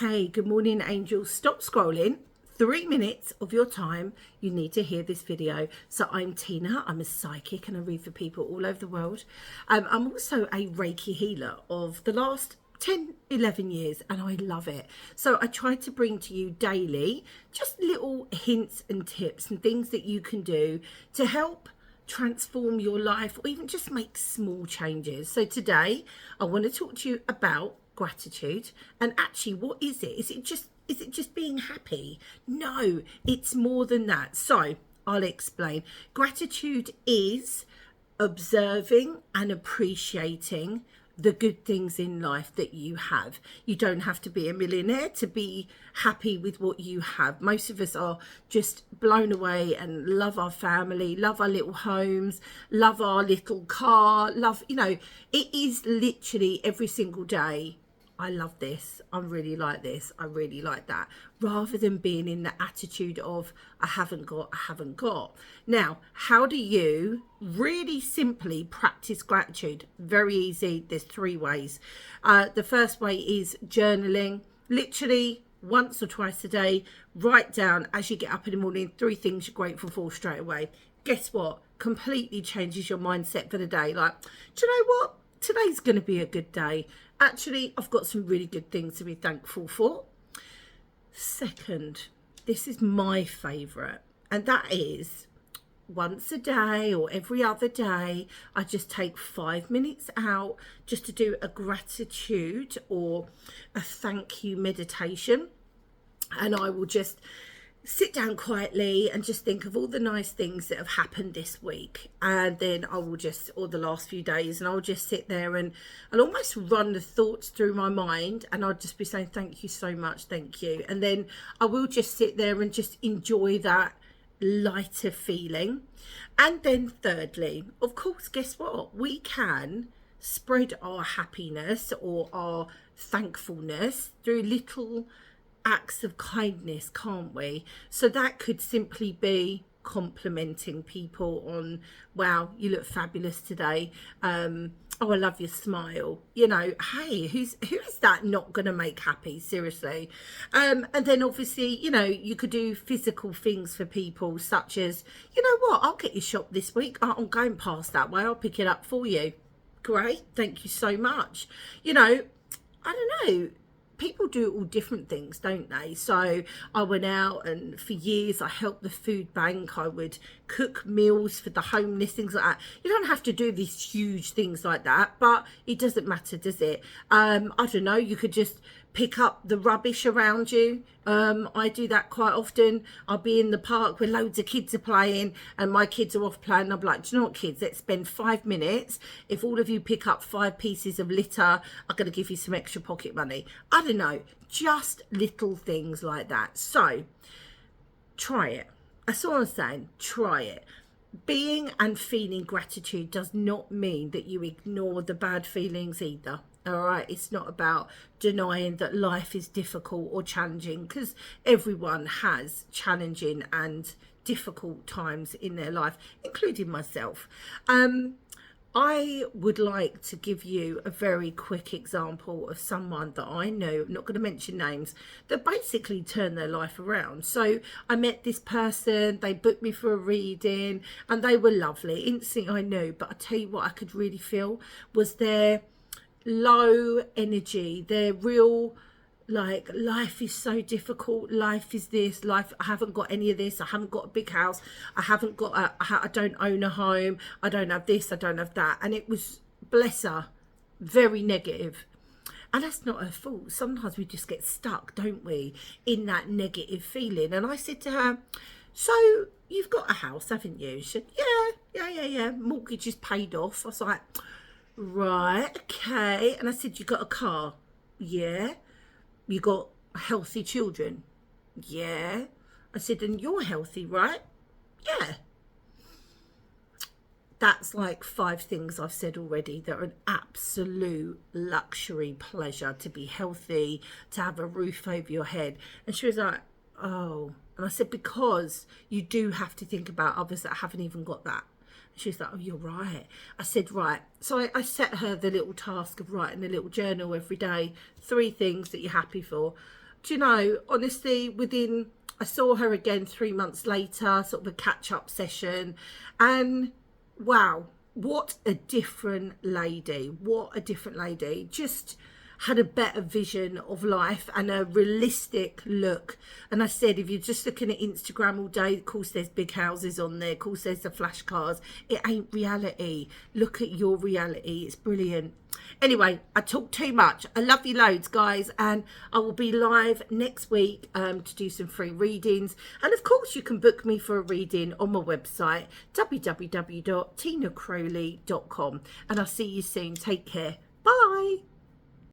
Hey, good morning, angels. Stop scrolling. 3 minutes of your time, you need to hear this video. So I'm Tina, I'm a psychic and I read for people all over the world. I'm also a Reiki healer of the last 10-11 years and I love it. So I try to bring to you daily just little hints and tips and things that you can do to help transform your life or even just make small changes. So today I want to talk to you about gratitude. And actually, what is it? Is it just being happy? No, it's more than that. So I'll explain. Gratitude is observing and appreciating the good things in life that you have. You don't have to be a millionaire to be happy with what you have. Most of us are just blown away and love our family, love our little homes, love our little car, love, it is literally every single day. I love this, I really like this, I really like that, rather than being in the attitude of I haven't got. Now, how do you really simply practice gratitude? Very easy. There's 3 ways. The first way is journaling. Literally once or twice a day, write down as you get up in the morning 3 things you're grateful for straight away. Guess what? Completely changes your mindset for the day. Like, do you know what? Today's going to be a good day. Actually, I've got some really good things to be thankful for. Second, this is my favourite, and that is once a day or every other day, I just take 5 minutes out just to do a gratitude or a thank you meditation. And I will just sit down quietly and just think of all the nice things that have happened this week, and then I will just, or the last few days, and I'll just sit there and I'll almost run the thoughts through my mind, and I'll just be saying thank you so much, thank you, and then I will just sit there and just enjoy that lighter feeling. And then thirdly, of course, guess what, we can spread our happiness or our thankfulness through little acts of kindness, can't we? So that could simply be complimenting people on, wow, you look fabulous today, oh, I love your smile, hey, who is that not going to make happy, seriously? And then obviously, you could do physical things for people, such as, you know what, I'll get your shop this week, I'm going past that way, I'll pick it up for you. Great, thank you so much. I don't know, people do all different things, don't they? So I went out and for years I helped the food bank. I would cook meals for the homeless, things like that. You don't have to do these huge things like that, but it doesn't matter, does it? I don't know, you could just pick up the rubbish around you. I do that quite often. I'll be in the park where loads of kids are playing and my kids are off playing. I'm like, do you know what, kids, let's spend 5 minutes. If all of you pick up 5 pieces of litter, I'm going to give you some extra pocket money. I don't know, just little things like that. So try it. That's all I'm saying, try it. Being and feeling gratitude does not mean that you ignore the bad feelings either. All right, it's not about denying that life is difficult or challenging, because everyone has challenging and difficult times in their life, including myself. I would like to give you a very quick example of someone that I know, I'm not going to mention names, that basically turned their life around. So I met this person, they booked me for a reading and they were lovely. Instantly I knew, but I tell you what I could really feel was their low energy, their real, like, life is so difficult, life is this, life, I haven't got any of this, I haven't got a big house, I don't own a home, I don't have this, I don't have that. And it was, bless her, very negative. And that's not her fault. Sometimes we just get stuck, don't we, in that negative feeling. And I said to her, so you've got a house, haven't you? She said, yeah, mortgage is paid off. I was like, right, okay. And I said, you got a car? Yeah. You got healthy children? Yeah. I said, and you're healthy, right? Yeah. That's like 5 things I've said already that are an absolute luxury pleasure, to be healthy, to have a roof over your head. And she was like, oh. And I said, because you do have to think about others that haven't even got that. She's like, oh, you're right. I said, right. So I set her the little task of writing a little journal every day, 3 things that you're happy for. do you know, honestly, I saw her again 3 months later, sort of a catch-up session, and wow, what a different lady. What a different lady. Just had a better vision of life and a realistic look. And I said, if you're just looking at Instagram all day, of course there's big houses on there, of course there's the flash cars. It ain't reality. Look at your reality. It's brilliant. Anyway, I talk too much. I love you loads, guys, and I will be live next week to do some free readings. And of course you can book me for a reading on my website, www.tinacrowley.com, and I'll see you soon. Take care.